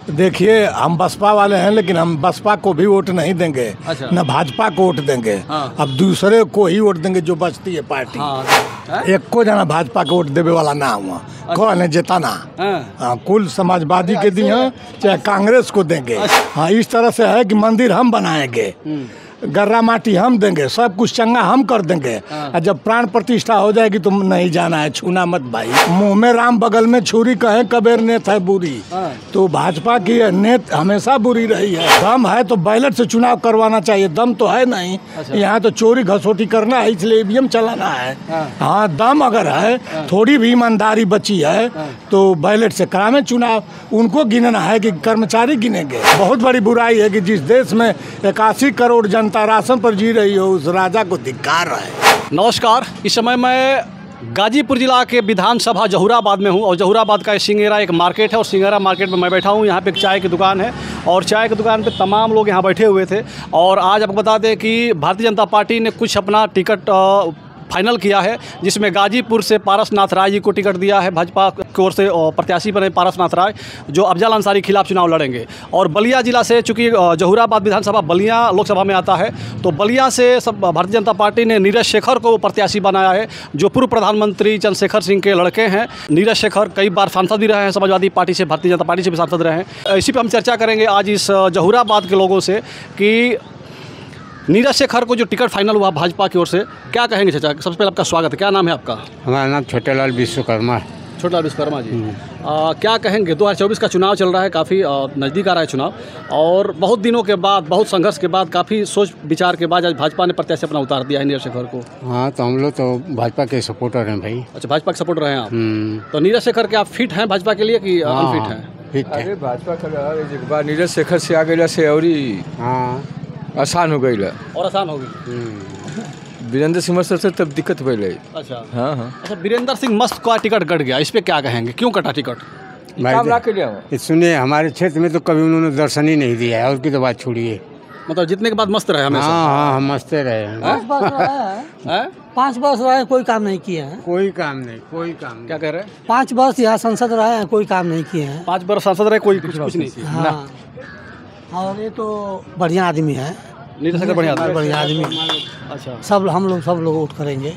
देखिए, हम बसपा वाले हैं, लेकिन हम बसपा को भी वोट नहीं देंगे। अच्छा। न भाजपा को वोट देंगे। हाँ। अब दूसरे को ही वोट देंगे जो बचती है पार्टी। हाँ। एक को जाना भाजपा को वोट देवे वाला ना हुआ। कौन है जिताना? हाँ, कुल समाजवादी के दिए चाहे कांग्रेस को देंगे। हाँ, इस तरह से है कि मंदिर हम बनाएंगे, गर्रा माटी हम देंगे, सब कुछ चंगा हम कर देंगे। और जब प्राण प्रतिष्ठा हो जाएगी तो नहीं जाना है, छूना मत भाई। मुंह में राम बगल में छुरी कहे कबीर नेत है बुरी। तो भाजपा की नेत हमेशा बुरी रही है। दम है तो बैलेट से चुनाव करवाना चाहिए, दम तो है नहीं। यहाँ तो चोरी घसोटी करना है, इसलिए ईवीएम चलाना है। हाँ, दम अगर है, थोड़ी भी ईमानदारी बची है तो बैलेट से करावे चुनाव। उनको गिनना है कि कर्मचारी गिनेंगे। बहुत बड़ी बुराई है कि जिस देश में 81 करोड़ जनता राशन पर जी रही हो, उस राजा को धिक्कार है। नमस्कार, इस समय मैं गाजीपुर जिला के विधानसभा जहुराबाद में हूँ और जहुराबाद का सिंगेरा एक मार्केट है और सिंगेरा मार्केट में मैं बैठा हूँ। यहाँ पे एक चाय की दुकान है और चाय की दुकान पे तमाम लोग यहाँ बैठे हुए थे। और आज आपको बता दें कि भारतीय जनता पार्टी ने कुछ अपना टिकट फाइनल किया है, जिसमें गाजीपुर से पारसनाथ राय जी को टिकट दिया है। भाजपा की ओर से प्रत्याशी बने पारसनाथ राय, जो अफजल अंसारी खिलाफ चुनाव लड़ेंगे। और बलिया जिला से, चूँकि जहुराबाद विधानसभा बलिया लोकसभा में आता है, तो बलिया से सब भारतीय जनता पार्टी ने नीरज शेखर को प्रत्याशी बनाया है, जो पूर्व प्रधानमंत्री चंद्रशेखर सिंह के लड़के हैं। नीरज शेखर कई बार सांसद भी रहे हैं, समाजवादी पार्टी से, भारतीय जनता पार्टी से भी सांसद रहे हैं। इसी पर हम चर्चा करेंगे आज इस जहुराबाद के लोगों से कि नीरज शेखर को जो टिकट फाइनल हुआ भाजपा की ओर से, क्या कहेंगे चाचा? सबसे पहले आपका स्वागत है, क्या नाम है आपका? हमारा नाम छोटेलाल विश्वकर्मा है। छोटेलाल विश्वकर्मा जी, क्या कहेंगे? 2024 का चुनाव चल रहा है, काफ़ी नज़दीक आ रहा है चुनाव, और बहुत दिनों के बाद, बहुत संघर्ष के बाद, काफ़ी सोच विचार के बाद आज भाजपा ने प्रत्याशी अपना उतार दिया है नीरज शेखर को। हाँ, तो हम लोग तो भाजपा के सपोर्टर हैं भाई। अच्छा, भाजपा के सपोर्टर हैं आप? तो नीरज शेखर क्या फिट हैं भाजपा के लिए कि अनफिट हैं? फिट है। भाजपा का नीरज शेखर से आ गया से और हाँ, आसान हो गई और आसान हो गई। वीरेंद्र सिंह मस्त से तब दिक्कत पहले। अच्छा हाँ हाँ। अच्छा, वीरेंद्र सिंह मस्त का टिकट कट गया, इस पे क्या कहेंगे? क्यों कटा टिकट? भाई सुनिए, हमारे क्षेत्र में तो कभी उन्होंने दर्शन ही नहीं दिया है, उसकी तो बात छोड़िए। मतलब जितने के बाद मस्त रहे हमेशा? हाँ, हम मस्ते रहे हैं। 5 वर्ष रहे, कोई काम नहीं किए हैं। कोई काम नहीं, कोई काम। क्या कह रहे हैं? 5 वर्ष यहाँ संसद रहे हैं, कोई काम नहीं किए हैं। 5 वर्ष सांसद रहे, कोई कुछ नहीं किया। हाँ, और ये तो बढ़िया आदमी है, नीरज शेखर बढ़िया आदमी। अच्छा, सब लोग वोट करेंगे।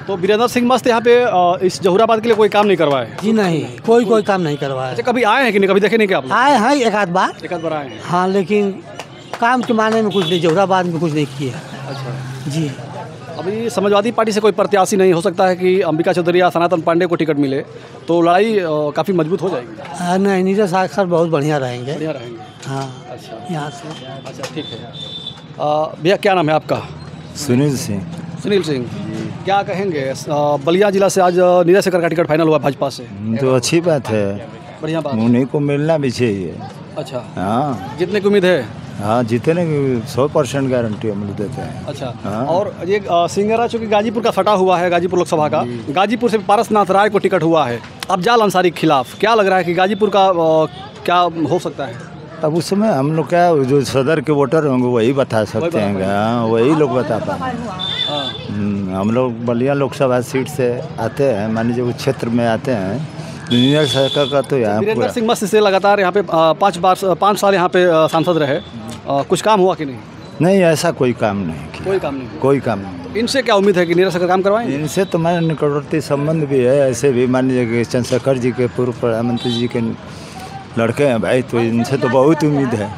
तो वीरेंद्र सिंह मस्त यहाँ पे इस जहुराबाद के लिए कोई काम नहीं करवाए? जी नहीं, कोई काम नहीं करवाया। अच्छा, कभी आए हैं कि नहीं? कभी देखे नहीं क्या आप लोग? आए हैं एक आध बार आए हैं। हाँ, लेकिन काम के माने में कुछ नहीं, जहुराबाद में कुछ नहीं किया। अच्छा जी, अभी समाजवादी पार्टी से कोई प्रत्याशी नहीं हो सकता है कि अंबिका चौधरी या सनातन पांडे को टिकट मिले तो लड़ाई काफ़ी मजबूत हो जाएगी? नहीं, नीरज शेखर बहुत बढ़िया रहेंगे। हाँ, अच्छा, यहाँ से। अच्छा, ठीक है। भैया, क्या नाम है आपका? सुनील सिंह। सुनील सिंह, क्या कहेंगे? बलिया जिला से आज नीरज शेखर का टिकट फाइनल हुआ भाजपा से, तो अच्छी बात है, बढ़िया बात। उन्हीं को मिलना भी चाहिए। अच्छा, हाँ जितने की उम्मीद है? हाँ, जीतने की 100% गारंटी हम लोग देते हैं। अच्छा, हाँ। और ये सिंगेरा चूँकि गाजीपुर का फटा हुआ है, गाजीपुर लोकसभा का, गाजीपुर से पारसनाथ राय को टिकट हुआ है अफजल अंसारी के खिलाफ। क्या लग रहा है कि गाजीपुर का क्या हो सकता है? अब उस समय हम लोग क्या, जो सदर के वोटर होंगे वही बता सकते हैं। हाँ, वही लोग बता पाए। हम लोग बलिया लोकसभा सीट से आते हैं, मान लीजिए उस क्षेत्र में आते हैं। नीरज शेखर का तो यहाँ वीरेंद्र सिंह मस्त से लगातार यहाँ पे 5 साल यहाँ पे सांसद रहे, कुछ काम हुआ कि नहीं? नहीं, ऐसा कोई काम नहीं किया। कोई काम नहीं। कोई काम नहीं। इनसे क्या उम्मीद है कि नीरज शेखर काम करवाएंगे? इनसे तो मेरा निकटवर्ती संबंध भी है। ऐसे भी मान लीजिए कि चंद्रशेखर जी के, पूर्व प्रधानमंत्री जी के लड़के हैं भाई, तो इनसे तो बहुत उम्मीद है।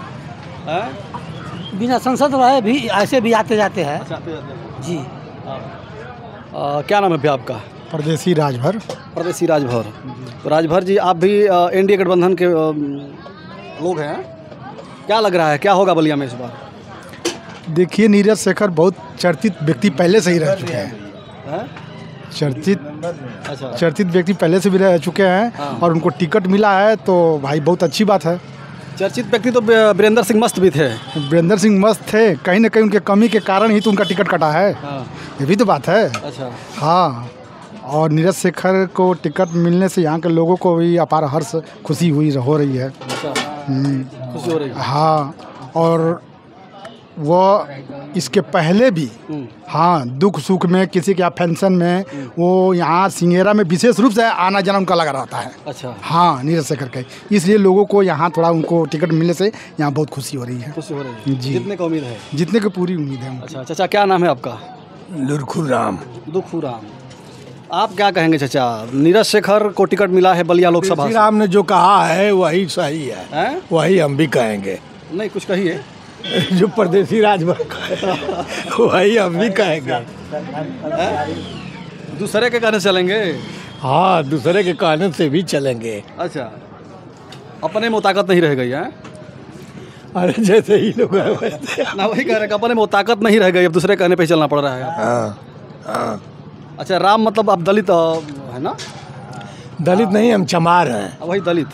बिना संसद रहे भी ऐसे भी आते जाते हैं। जी, क्या नाम है भैया आपका? परदेसी राजभर। परदेसी राजभर। तो राजभर जी, आप भी एनडीए गठबंधन के लोग हैं, क्या लग रहा है, क्या होगा बलिया में इस बार? देखिए, नीरज शेखर बहुत चर्चित व्यक्ति पहले से ही रह चुके हैं। चर्चित व्यक्ति पहले से भी रह चुके हैं और उनको टिकट मिला है तो भाई बहुत अच्छी बात है। चर्चित व्यक्ति तो वीरेंद्र सिंह मस्त भी थे। वीरेंद्र सिंह मस्त थे, कहीं ना कहीं उनके कमी के कारण ही तो उनका टिकट कटा है। ये भी तो बात है। अच्छा, हाँ, और नीरज शेखर को टिकट मिलने से यहाँ के लोगों को भी अपार हर्ष, खुशी हो रही है। खुशी हो रही है। हाँ, और वो इसके पहले भी हाँ दुख सुख में किसी के फंक्शन में वो यहाँ सिंगेरा में विशेष रूप से आना जाना उनका लगा रहता है। अच्छा। हाँ, नीरज शेखर का, इसलिए लोगों को यहाँ थोड़ा उनको टिकट मिलने से यहाँ बहुत खुशी हो रही है। खुशी हो रही है जी। जितने का उम्मीद है? जितने की पूरी उम्मीद है। अच्छा चाचा, क्या नाम है आपका? लुरखुराम। दुखुराम। आप क्या कहेंगे चाचा, नीरज शेखर को टिकट मिला है बलिया लोकसभा से? राम ने जो कहा है वही सही है, वही हम भी कहेंगे। नहीं, कुछ कहिए। जो परदेसी राजभर का है वही हम भी कहेंगे। दूसरे के कहने चलेंगे? हाँ, दूसरे के कहने से भी चलेंगे। अच्छा, अपने में ताकत नहीं रह गई है? अरे जैसे ही लोग हैं वैसे। ना वही कह रहे हैं, अपने में ताकत नहीं रह गई, अब दूसरे कहने पे चलना पड़ रहा है। हाँ। अच्छा, राम मतलब आप दलित है ना? दलित नहीं, हम चमार हैं। वही दलित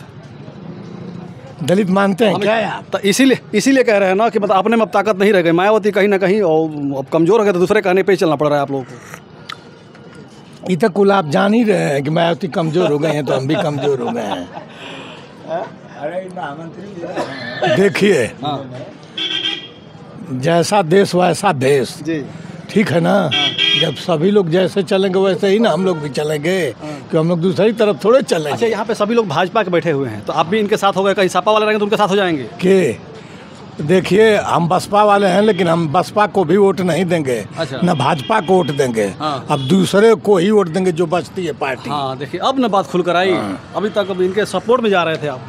दलित मानते हैं क्या आप? तो इसीलिए कह रहे हैं ना कि मतलब अपने में अब ताकत नहीं रह गई, मायावती कहीं ना कहीं और अब कमज़ोर हो गए तो दूसरे कहने पे ही चलना पड़ रहा है आप लोगों को। इतना कुल आप जान ही रहे हैं कि मायावती कमज़ोर हो गए हैं तो हम भी कमज़ोर हो गए हैं। देखिए, जैसा देश वैसा भेष, ठीक है ना? जब सभी लोग जैसे चलेंगे वैसे ही ना हम लोग भी चलेंगे, कि हम लोग दूसरी तरफ थोड़े चलेंगे। अच्छा, यहाँ पे सभी लोग भाजपा के बैठे हुए हैं, तो आप भी इनके साथ हो गए, कहीं सपा वाले रहेंगे तो उनके साथ हो जाएंगे? के देखिए, हम बसपा वाले हैं लेकिन हम बसपा को भी वोट नहीं देंगे। अच्छा। न भाजपा को वोट देंगे। हाँ। अब दूसरे को ही वोट देंगे जो बचती है पार्टी। हाँ, देखिए अब न बात खुलकर आई। अभी तक अब इनके सपोर्ट में जा रहे थे आप?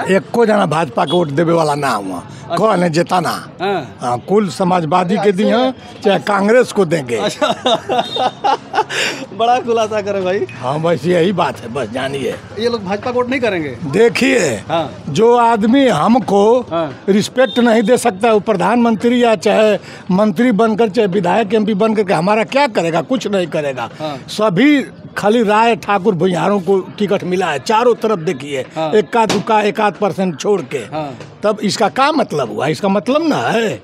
एक को जना भाजपा के वोट देवे वाला ना हुआ। अच्छा। कौन है जिताना? हाँ, कुल समाजवादी के दिए चाहे कांग्रेस को देंगे। अच्छा। बड़ा खुलासा करे भाई। हाँ, बस यही बात है, बस जानिए। ये लोग भाजपा को वोट नहीं करेंगे? देखिए, हाँ। जो आदमी हमको रिस्पेक्ट नहीं दे सकता, वो प्रधानमंत्री या चाहे मंत्री बनकर चाहे विधायक MP बनकर के हमारा क्या करेगा? कुछ नहीं करेगा। हाँ। सभी खाली राय ठाकुर भुइयारों को टिकट मिला है चारों तरफ। देखिए, हाँ। इक्का दुक्का 1-8% छोड़ के। हाँ। तब इसका क्या मतलब हुआ? इसका मतलब ना है।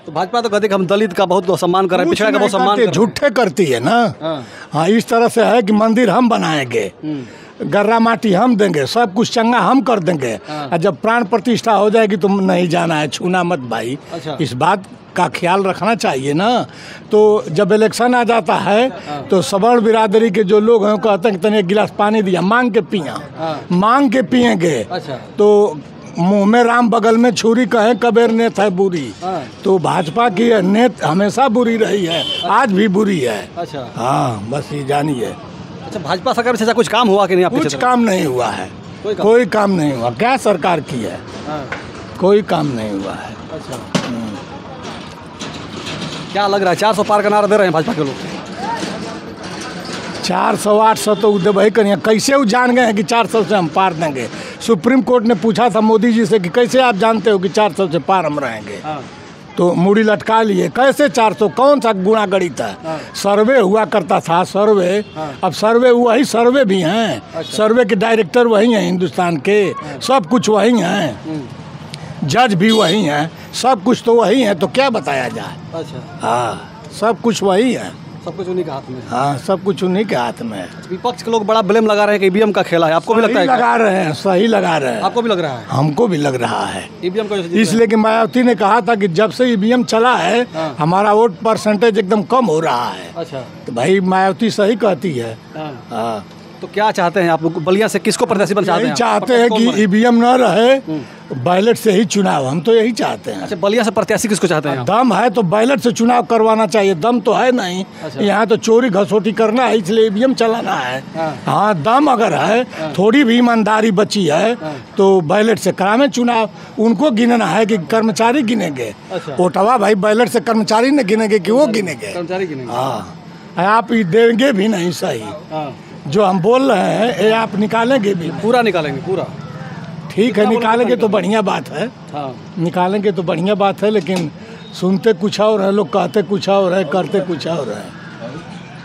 तो भाजपा तो कहते कि हम दलित का बहुत सम्मान कर रहे हैं, पिछड़ा का बहुत सम्मान कर रहे हैं। झूठे करती है ना। हाँ, इस तरह से है कि मंदिर हम बनाएंगे, गर्रा माटी हम देंगे, सब कुछ चंगा हम कर देंगे। और जब प्राण प्रतिष्ठा हो जाएगी तो नहीं जाना है, छूना मत भाई। अच्छा। इस बात का ख्याल रखना चाहिए ना। तो जब इलेक्शन आ जाता है तो सवर्ण बिरादरी के जो लोग हैं कहते हैं कि तने एक गिलास पानी दिया, मांग के पिया, मांग के पिएंगे। अच्छा। तो मुंह में राम बगल में छुरी कहे कबीर नेत है बुरी। तो भाजपा की नेत हमेशा बुरी रही है, आज भी बुरी है। अच्छा। हाँ, बस ये जानिए। अच्छा, भाजपा सरकार से कुछ काम हुआ कि नहीं? कुछ काम नहीं हुआ है, कोई काम नहीं हुआ। क्या सरकार की है? कोई काम नहीं हुआ है। अच्छा। क्या लग रहा है, 400 पार का नारा दे रहे हैं भाजपा के लोग? 400-800 तो देवे करिए। कैसे वो जान गए हैं कि 400 से हम पार देंगे? सुप्रीम कोर्ट ने पूछा था मोदी जी से कि कैसे आप जानते हो कि 400 से पार हम रहेंगे? तो मुड़ी लटका लिए। कैसे 400? कौन सा गुणा गणित है? सर्वे हुआ करता था, सर्वे। अब सर्वे वही सर्वे भी हैं। अच्छा। सर्वे के डायरेक्टर वही हैं हिंदुस्तान के। सब कुछ वही हैं, जज भी वही हैं, सब कुछ तो वही है, तो क्या बताया जाए? अच्छा। हाँ, सब कुछ वही है, सब कुछ उन्हीं के हाथ में। हाँ, सब कुछ उन्हीं के हाथ में है। विपक्ष के लोग बड़ा ब्लेम लगा रहे हैं कि ईवीएम का खेला है, आपको भी लगता है? लगा रहे हैं, सही लगा रहे हैं। आपको भी लग रहा है? हमको भी लग रहा है ईवीएम का। इसलिए कि मायावती ने कहा था कि जब से ईवीएम चला है हमारा वोट परसेंटेज एकदम कम हो रहा है। अच्छा। तो भाई मायावती सही कहती है। हाँ। तो क्या चाहते हैं आप लोग, बलिया से किसको प्रत्याशी बनाना चाहते हैं? चाहते हैं कि ईवीएम न रहे, बैलेट से ही चुनाव, हम तो यही चाहते हैं। अच्छा, बलिया से प्रत्याशी किसको चाहते हैं? दम है तो बैलेट से चुनाव करवाना चाहिए, दम तो है नहीं। अच्छा। यहाँ तो चोरी घसोटी करना है, इसलिए ईवीएम चलाना है। हाँ, दम अगर है, थोड़ी भी ईमानदारी बची है तो बैलेट से करावे चुनाव। उनको गिनना है कि कर्मचारी गिनेंगे? वोटवा भाई बैलेट से कर्मचारी ने गिनेंगे कि वो गिनेंगे? कर्मचारी गिनेंगे। हाँ, आप देंगे भी नहीं सही। जो हम बोल रहे हैं ये आप निकालेंगे भी? पूरा निकालेंगे, पूरा। ठीक है, निकालेंगे तो बढ़िया बात है। हाँ। निकालेंगे तो बढ़िया बात है, लेकिन सुनते कुछ और है, लोग कहते कुछ और है, करते कुछ और है।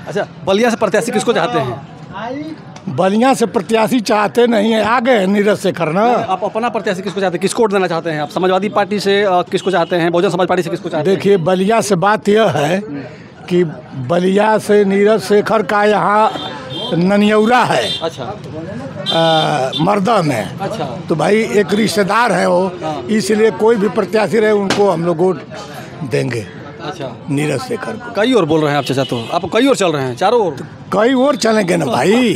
अच्छा, बलिया से प्रत्याशी किसको चाहते हैं? बलिया से प्रत्याशी चाहते नहीं है, आ गए नीरज शेखर ना। आप अपना प्रत्याशी किसको चाहते हैं? किसको वोट देना चाहते हैं आप? समाजवादी पार्टी से किसको चाहते हैं? बहुजन समाज पार्टी से किसको चाहते हैं? देखिए, बलिया से बात यह है कि बलिया से नीरज शेखर का यहाँ ननियौरा है। अच्छा मर्दा में। अच्छा। तो भाई एक रिश्तेदार है वो, इसलिए कोई भी प्रत्याशी रहे उनको हम लोग वोट देंगे। अच्छा, नीरज शेखर को। कई और बोल रहे हैं आप चाचा, तो आप कई और चल रहे हैं, चारों ओर कई और चलेंगे ना भाई,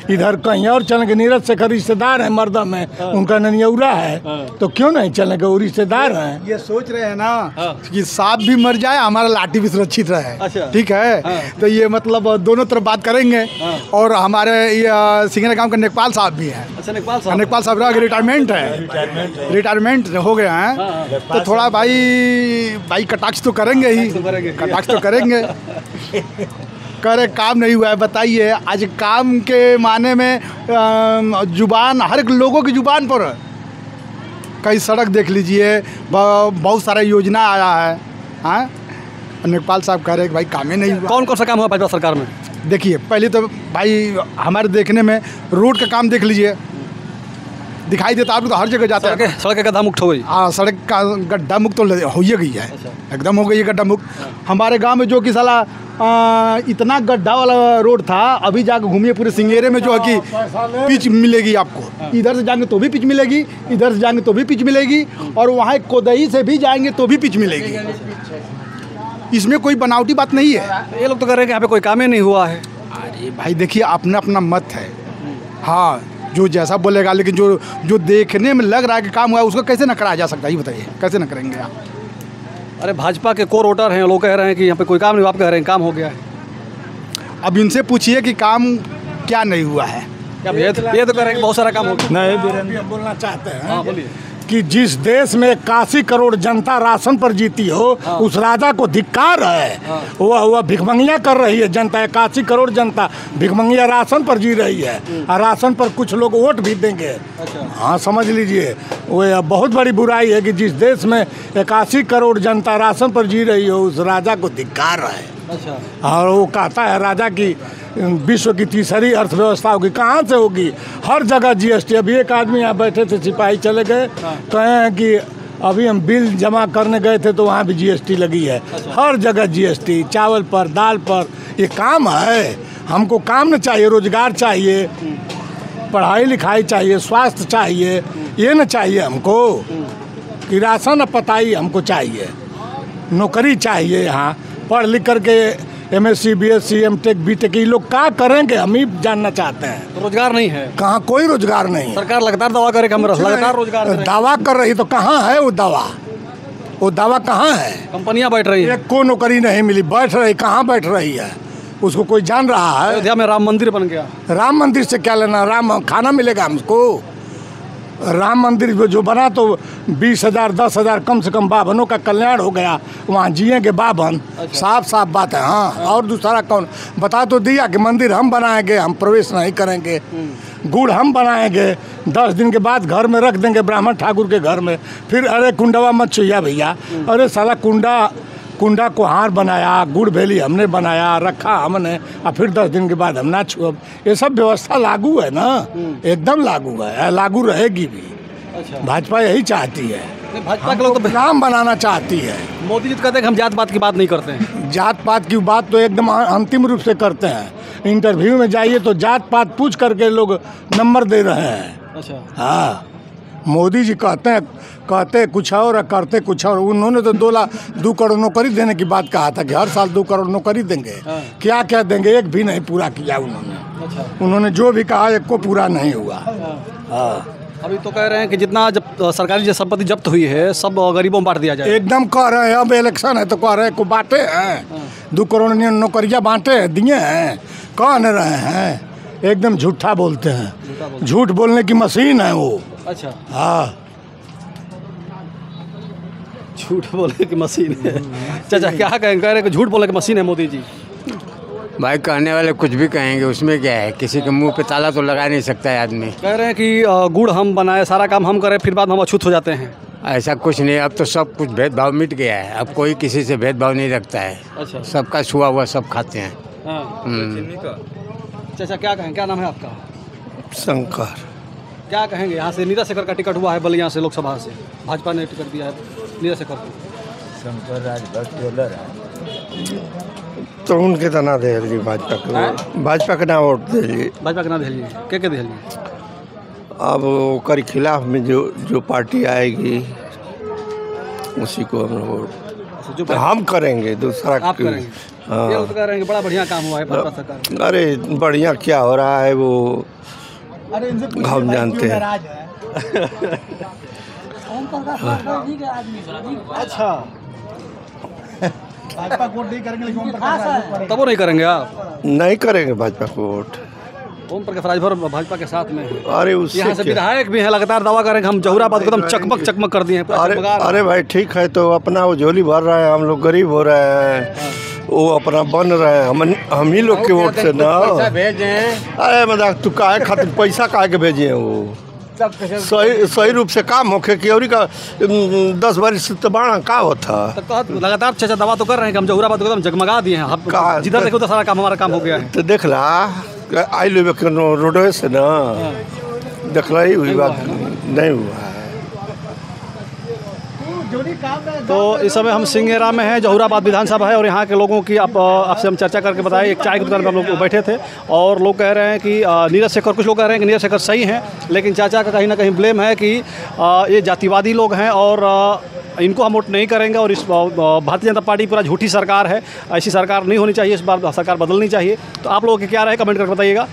इधर कहीं और चलेंगे। नीरज शेखर रिश्तेदार है मर्दा में, उनका ननियौरा है, तो क्यों नहीं चलेंगे, वो रिश्तेदार हैं। ये सोच रहे हैं ना कि सांप भी मर जाए, हमारा लाठी भी सुरक्षित रहे। अच्छा। ठीक है, तो ये मतलब दोनों तरफ बात करेंगे। और हमारे ये सिंगरा गांव के नेकपाल साहब भी हैं। अच्छा, नेकपाल साहब रिटायरमेंट है, रिटायरमेंट हो गए हैं, तो थोड़ा भाई कटाक्ष तो करेंगे ही, कटाक्ष तो करेंगे। करे काम नहीं हुआ है, बताइए आज काम के माने में जुबान, हर एक लोगों की जुबान पर कई सड़क देख लीजिए, बहुत सारा योजना आया है। हाँ, नेकपाल साहब कह रहे हैं कि भाई काम ही नहीं हुआ। कौन कौन सा काम हुआ भाजपा सरकार में? देखिए पहले तो भाई हमारे देखने में रोड का काम देख लीजिए, दिखाई देता, आपको तो हर जगह जाता है। सड़क गड्ढा मुक्त हो गई। हाँ, सड़क का गड्ढा मुक्त तो हो ही गई है, एकदम हो गई है गड्ढा मुक्त। हमारे गांव में जो कि साला इतना गड्ढा वाला रोड था, अभी जाकर घूमिए पूरे सिंगेरे में जो है कि पिच मिलेगी आपको, इधर से जाएंगे तो भी पिच मिलेगी, इधर से जाएंगे तो भी पिच मिलेगी, और वहाँ कोदई से भी जाएंगे तो भी पिच मिलेगी। इसमें कोई बनावटी बात नहीं है। ये लोग तो कह रहे हैं कि यहाँ पे कोई काम ही नहीं हुआ है। अरे भाई देखिए, अपना अपना मत है। हाँ, जो जैसा बोलेगा, लेकिन जो देखने में लग रहा है कि काम हुआ है, उसको कैसे न कराया जा सकता है, ये बताइए, कैसे न करेंगे आप? अरे भाजपा के कोर वोटर हैं, लोग कह रहे हैं कि यहाँ पे कोई काम नहीं, आप कह रहे हैं काम हो गया है। अब इनसे पूछिए कि काम क्या नहीं हुआ है। ये तो कह रहे हैं कि बहुत सारा काम हो गया। नहीं वीरेंद्र, बोलना चाहते हैं। हाँ, बोलिए। कि जिस देश में 81 करोड़ जनता राशन पर जीती हो, उस राजा को धिक्कार है। वह भिखमंगियाँ कर रही है जनता, 81 करोड़ जनता भिखमंगियाँ राशन पर जी रही है, और राशन पर कुछ लोग वोट भी देंगे। अच्छा। हाँ, समझ लीजिए, वो बहुत बड़ी बुराई है कि जिस देश में 81 करोड़ जनता राशन पर जी रही हो, उस राजा को धिक्कार है। अच्छा। और वो कहता है राजा की विश्व की तीसरी अर्थव्यवस्था होगी, कहाँ से होगी? हर जगह जीएसटी। अभी एक आदमी यहाँ बैठे थे, सिपाही चले गए, कहे हैं कि अभी हम बिल जमा करने गए थे तो वहाँ भी जीएसटी लगी है। हर जगह जीएसटी, चावल पर, दाल पर। ये काम है? हमको काम न चाहिए, रोजगार चाहिए, पढ़ाई लिखाई चाहिए, स्वास्थ्य चाहिए, ये न चाहिए हमको कि राशन न पताई हमको चाहिए, नौकरी चाहिए। यहाँ पढ़ लिख करके MSc BSc MTech BTech, ये लोग क्या करेंगे, हम ही जानना चाहते हैं। तो रोजगार नहीं है, कहाँ कोई रोजगार नहीं है। सरकार लगातार दावा करे कि हम लगातार रोजगार दे रहे हैं। दावा कर रही, तो कहाँ है वो दावा? वो दावा कहाँ है? कंपनियां बैठ रही हैं, एक को नौकरी नहीं मिली, बैठ रही, कहाँ बैठ रही है? उसको कोई जान रहा है? अयोध्या में राम मंदिर बन गया। राम मंदिर से क्या लेना? राम खाना मिलेगा हमको? राम मंदिर जो बना तो 20,000 10,000 कम से कम बाभनों का कल्याण हो गया, वहाँ जिएंगे बाभन। अच्छा। साफ साफ बात है। हाँ, और दूसरा कौन बता तो दिया कि मंदिर हम बनाएंगे, हम प्रवेश नहीं करेंगे, गुड़ हम बनाएंगे, 10 दिन के बाद घर में रख देंगे ब्राह्मण ठाकुर के घर में। फिर अरे कुंडवा मत छुइया भैया, अरे साला कुंडा को हार बनाया, गुड़ भेली हमने बनाया, रखा हमने, और फिर 10 दिन के बाद हम ना छुअब। ये सब व्यवस्था लागू है ना, एकदम लागू है, लागू रहेगी भी। अच्छा। भाजपा यही चाहती है, भाजपा के लोग तो नाम बनाना चाहती है। मोदी जी तो कहते हैं कि हम जात पात की बात नहीं करते हैं। जात पात की बात तो एकदम अंतिम रूप से करते हैं। इंटरव्यू में जाइए तो जात पात पूछ करके लोग नंबर दे रहे हैं। अच्छा। हाँ, मोदी जी कहते कुछ और करते कुछ और। उन्होंने तो 2 करोड़ नौकरी देने की बात कहा था कि हर साल 2 करोड़ नौकरी देंगे। क्या क्या देंगे, एक भी नहीं पूरा किया उन्होंने। अच्छा। उन्होंने जो भी कहा एक को पूरा नहीं हुआ। हाँ, अभी तो कह रहे हैं कि जितना जब सरकारी संपत्ति जब्त हुई है सब गरीबों में बांट दिया जाए। एकदम कह रहे हैं, अब इलेक्शन है तो कह रहे हैं को बांटे हैं, 2 करोड़ नौकरियाँ बांटे हैं, दिए हैं, कह नहीं रहे हैं, एकदम झूठा बोलते हैं। झूठ बोलने की मशीन है वो। अच्छा। हाँ, झूठ बोलने की मशीन है। चाचा क्या कह रहे हैं कि झूठ बोलने की मशीन है मोदी जी? भाई कहने वाले कुछ भी कहेंगे, उसमें क्या है, किसी के मुंह पे ताला तो लगा नहीं सकता है आदमी। कह रहे हैं कि गुड़ हम बनाए, सारा काम हम करें, फिर बाद हम अछूत हो जाते हैं। ऐसा कुछ नहीं, अब तो सब कुछ भेदभाव मिट गया है, अब कोई किसी से भेदभाव नहीं रखता है। अच्छा। सबका छुआ हुआ सब खाते हैं। चाचा क्या कहें, क्या नाम है आपका? शंकर। क्या कहेंगे, यहाँ से नीरज शेखर का टिकट हुआ है बलिया से, लोकसभा से भाजपा ने टिकट दिया है नीरज शेखर को। शंकर राजभर टेलर है। तो उनके तो ना दे ली भाजपा के, भाजपा के ना वोट दे ली। भाजपा के ना दिल्ली के दिल्ली अब ओकर खिलाफ में जो पार्टी आएगी उसी को हम वोट जो हम करेंगे, दूसरा आप करेंगे। हाँ। ये तो कह रहे हैं कि बड़ा बढ़िया काम हुआ है भाजपा सरकार। अरे बढ़िया क्या हो रहा है वो हम जानते हैं। अच्छा भाजपा को वोट नहीं करेंगे लेकिन ओम प्रकाश राजभर तब वो नहीं करेंगे आप? नहीं करेंगे भाजपा को वोट। ओम प्रकाश राजभर भाजपा के साथ में है। अरे उससे यहाँ से क्या? विधायक भी हैं, लगातार दावा कर रहे हैं कि हम जहुराबाद को एकदम चकमक चकमक कर दिए हैं। अरे भाई ठीक है, तो अपना वो झोली भर रहे हैं, हम लोग गरीब हो रहे हैं, वो अपना बन रहे हैं हम ही लोग के वोट से ना। अरे मजाक तू काहे खातिर पैसा काहे के भेजे हैं? वो सही रूप से काम होके कि और का 10 वर्ष तो बाढ़ का होता। लगातार चाचा दावा तो कर रहे हैं कि हम जहुराबाद को एकदम जगमगा दिए हैं, जिधर देखो तो सारा काम हमारा काम हो गया है। तो देख ला आई लो रोडवे से ना, देख ला ही हुई बात नहीं हुआ है। तो इस समय हम सिंगेरा में हैं, जहुराबाद विधानसभा है और यहाँ के लोगों की आपसे हम चर्चा करके बताएं। एक चाय की दुकान पर हम लोग बैठे थे और लोग कह रहे हैं कि नीरज शेखर, कुछ लोग कह रहे हैं कि नीरज शेखर सही हैं, लेकिन चाचा का कहीं ना कहीं ब्लेम है कि ये जातिवादी लोग हैं और इनको हम वोट नहीं करेंगे और इस भारतीय जनता पार्टी पूरा झूठी सरकार है, ऐसी सरकार नहीं होनी चाहिए, इस बार सरकार बदलनी चाहिए। तो आप लोगों की क्या राय, कमेंट करके बताइएगा।